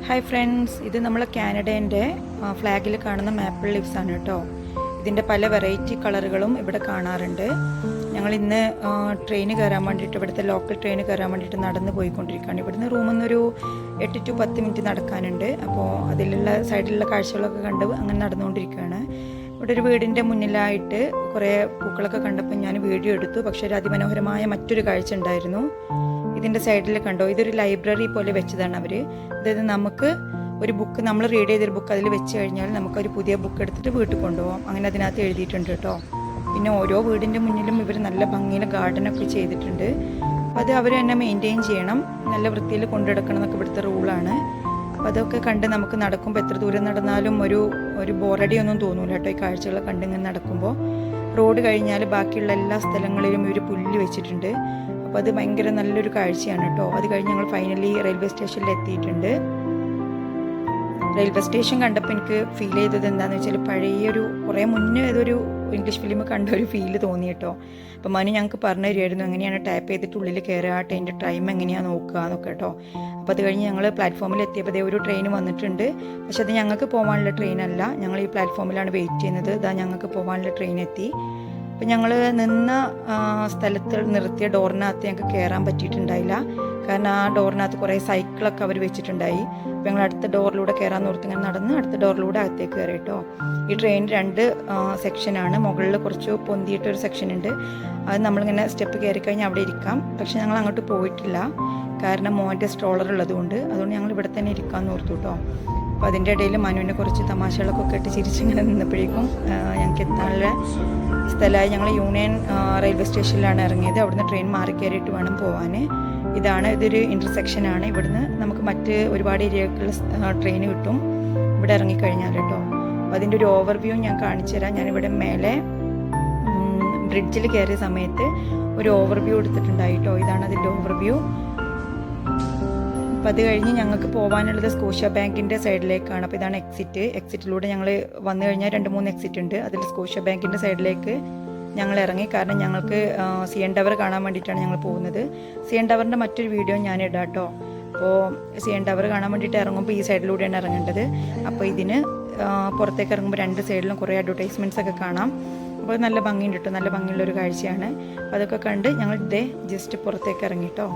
Hi friends, ഇത് നമ്മൾ കാനഡേൻ്റെ ഫ്ലാഗിൽ കാണുന്ന മാപ്പിൾ ലീവ്സ് ആണ് കേട്ടോ. ഇതിൻ്റെ പല വെറൈറ്റി കളറുകളും ഇവിടെ കാണാറുണ്ട്. ഞങ്ങൾ ഇന്ന് ട്രെയിൻ കയറാൻ വേണ്ടിയിട്ട്, ഇവിടുത്തെ ലോക്കൽ ട്രെയിൻ കയറാൻ വേണ്ടിയിട്ട് നടന്ന് പോയിക്കൊണ്ടിരിക്കുകയാണ്. ഇവിടുന്ന് റൂമിൽ നിന്നൊരു 8 to 10 മിനിറ്റ് നടക്കാനുണ്ട്. അപ്പോൾ അതിലുള്ള സൈഡിലുള്ള കാഴ്ചകളൊക്കെ കണ്ട് അങ്ങനെ നടന്നുകൊണ്ടിരിക്കുകയാണ്. ഇവിടെ ഒരു വീടിൻ്റെ മുന്നിലായിട്ട് കുറേ പൂക്കളൊക്കെ കണ്ടപ്പോൾ ഞാൻ വീഡിയോ എടുത്തു. പക്ഷേ ഒരു അതിമനോഹരമായ മറ്റൊരു കാഴ്ച ഉണ്ടായിരുന്നു. ഇതിൻ്റെ സൈഡിൽ കണ്ടോ, ഇതൊരു ലൈബ്രറി പോലെ വെച്ചതാണ് അവർ. അതായത് നമുക്ക് ഒരു ബുക്ക്, നമ്മൾ റീഡ് ചെയ്തൊരു ബുക്ക് അതിൽ വെച്ച് കഴിഞ്ഞാൽ നമുക്കൊരു പുതിയ ബുക്ക് എടുത്തിട്ട് വീട്ടിൽ കൊണ്ടുപോകാം. അങ്ങനെ അതിനകത്ത് എഴുതിയിട്ടുണ്ട് കേട്ടോ. പിന്നെ ഓരോ വീടിൻ്റെ മുന്നിലും ഇവർ നല്ല ഭംഗിയിൽ ഗാർഡനൊക്കെ ചെയ്തിട്ടുണ്ട്. അപ്പോൾ അത് അവർ തന്നെ മെയിൻറ്റെയിൻ ചെയ്യണം, നല്ല വൃത്തിയിൽ കൊണ്ടുനടക്കണം എന്നൊക്കെ ഇവിടുത്തെ റൂളാണ്. അപ്പോൾ അതൊക്കെ കണ്ട് നമുക്ക് നടക്കുമ്പോൾ എത്ര ദൂരം നടന്നാലും ഒരു ബോറടിയൊന്നും തോന്നൂല കേട്ടോ. ഈ കാഴ്ചകൾ കണ്ടിങ്ങനെ നടക്കുമ്പോൾ റോഡ് കഴിഞ്ഞാൽ ബാക്കിയുള്ള എല്ലാ സ്ഥലങ്ങളിലും ഇവർ പുല്ല് വെച്ചിട്ടുണ്ട്. അപ്പോൾ അത് ഭയങ്കര നല്ലൊരു കാഴ്ചയാണ് കേട്ടോ. അത് കഴിഞ്ഞ് ഞങ്ങൾ ഫൈനലി റെയിൽവേ സ്റ്റേഷനിൽ എത്തിയിട്ടുണ്ട്. റെയിൽവേ സ്റ്റേഷൻ കണ്ടപ്പോൾ എനിക്ക് ഫീൽ ചെയ്തത് എന്താണെന്ന് വെച്ചാൽ പഴയൊരു കുറേ മുന്നേ ഏതൊരു ഇംഗ്ലീഷ് ഫിലിം കണ്ട ഒരു ഫീല് തോന്നി കേട്ടോ. അപ്പോൾ മനു ഞങ്ങൾക്ക് പറഞ്ഞു തരുമായിരുന്നു എങ്ങനെയാണ് ടാപ്പ് ചെയ്തിട്ട് ഉള്ളിൽ കയറുക, ട്രെയിനിൻ്റെ ടൈം എങ്ങനെയാണ് നോക്കുക എന്നൊക്കെ കേട്ടോ. അപ്പോൾ അത് കഴിഞ്ഞ് ഞങ്ങൾ പ്ലാറ്റ്ഫോമിൽ എത്തിയപ്പോൾ അതേ ഒരു ട്രെയിൻ വന്നിട്ടുണ്ട്. പക്ഷെ അത് ഞങ്ങൾക്ക് പോകാനുള്ള ട്രെയിനല്ല, ഞങ്ങൾ ഈ പ്ലാറ്റ്ഫോമിലാണ് വെയിറ്റ് ചെയ്യുന്നത്. ഇതാ ഞങ്ങൾക്ക് പോകാനുള്ള ട്രെയിൻ എത്തി. അപ്പം ഞങ്ങൾ നിന്ന സ്ഥലത്ത് നിർത്തിയ ഡോറിനകത്ത് ഞങ്ങൾക്ക് കയറാൻ പറ്റിയിട്ടുണ്ടായില്ല. കാരണം ആ ഡോറിനകത്ത് കുറേ സൈക്കിളൊക്കെ അവർ വെച്ചിട്ടുണ്ടായി. അപ്പോൾ ഞങ്ങൾ അടുത്ത ഡോറിലൂടെ കയറാൻ ഓർത്ത് ഇങ്ങനെ നടന്ന് അടുത്ത ഡോറിലൂടെ അകത്തേക്ക് കയറി കേട്ടോ. ഈ ട്രെയിൻ 2 സെക്ഷനാണ്. മുകളിൽ കുറച്ച് പൊന്തിയിട്ടൊരു സെക്ഷൻ ഉണ്ട്. അത് നമ്മളിങ്ങനെ സ്റ്റെപ്പ് കയറി കഴിഞ്ഞാൽ അവിടെ ഇരിക്കാം. പക്ഷെ ഞങ്ങൾ അങ്ങോട്ട് പോയിട്ടില്ല, കാരണം മോൻ്റെ സ്ട്രോളർ ഉള്ളതുകൊണ്ട്. അതുകൊണ്ട് ഞങ്ങൾ ഇവിടെ തന്നെ ഇരിക്കാമെന്ന് ഓർത്തു കേട്ടോ. അപ്പോൾ അതിൻ്റെ ഇടയിൽ മനുവിനെ കുറച്ച് തമാശകളൊക്കെ കേട്ട് ചിരിച്ചിങ്ങനെ നിന്നപ്പോഴേക്കും ഞങ്ങൾക്ക് എത്താനുള്ള സ്ഥലമായി. ഞങ്ങൾ യൂണിയൻ റെയിൽവേ സ്റ്റേഷനിലാണ് ഇറങ്ങിയത്. അവിടുന്ന് ട്രെയിൻ മാറി കയറിയിട്ട് വേണം പോകാൻ. ഇതൊരു ഇൻ്റർസെക്ഷനാണ്. ഇവിടുന്ന് നമുക്ക് മറ്റ് ഒരുപാട് ഏരിയക്കുള്ള ട്രെയിൻ കിട്ടും ഇവിടെ ഇറങ്ങിക്കഴിഞ്ഞാൽ കേട്ടോ. അപ്പോൾ അതിൻ്റെ ഒരു ഓവർവ്യൂ ഞാൻ കാണിച്ചു തരാം. ഞാനിവിടെ മേലെ ബ്രിഡ്ജിൽ കയറിയ സമയത്ത് ഒരു ഓവർവ്യൂ എടുത്തിട്ടുണ്ടായി കേട്ടോ. ഇതാണ് അതിൻ്റെ ഓവർവ്യൂ. അപ്പോൾ അത് കഴിഞ്ഞ് ഞങ്ങൾക്ക് പോകാനുള്ളത് സ്കോഷ്യ ബാങ്കിൻ്റെ സൈഡിലേക്കാണ്. അപ്പോൾ ഇതാണ് എക്സിറ്റിലൂടെ ഞങ്ങൾ വന്നു കഴിഞ്ഞാൽ 2-3 എക്സിറ്റ് ഉണ്ട്. അതിൽ സ്കോഷ്യ ബാങ്കിൻ്റെ സൈഡിലേക്ക് ഞങ്ങൾ ഇറങ്ങി. കാരണം ഞങ്ങൾക്ക് CN ടവർ കാണാൻ വേണ്ടിയിട്ടാണ് ഞങ്ങൾ പോകുന്നത്. CN ടവറിൻ്റെ മറ്റൊരു വീഡിയോ ഞാൻ ഇടാം കേട്ടോ. അപ്പോൾ CN ടവർ കാണാൻ വേണ്ടിയിട്ട് ഇറങ്ങുമ്പോൾ ഈ സൈഡിലൂടെയാണ് ഇറങ്ങേണ്ടത്. അപ്പോൾ ഇതിന് പുറത്തേക്ക് ഇറങ്ങുമ്പോൾ 2 സൈഡിലും കുറേ അഡ്വർടൈസ്മെൻറ്റ്സ് ഒക്കെ കാണാം. അപ്പോൾ നല്ല ഭംഗിയുണ്ട് കേട്ടോ, നല്ല ഭംഗിയുള്ളൊരു കാഴ്ചയാണ്. അപ്പോൾ അതൊക്കെ കണ്ട് ഞങ്ങൾ ജസ്റ്റ് പുറത്തേക്ക് ഇറങ്ങി കേട്ടോ.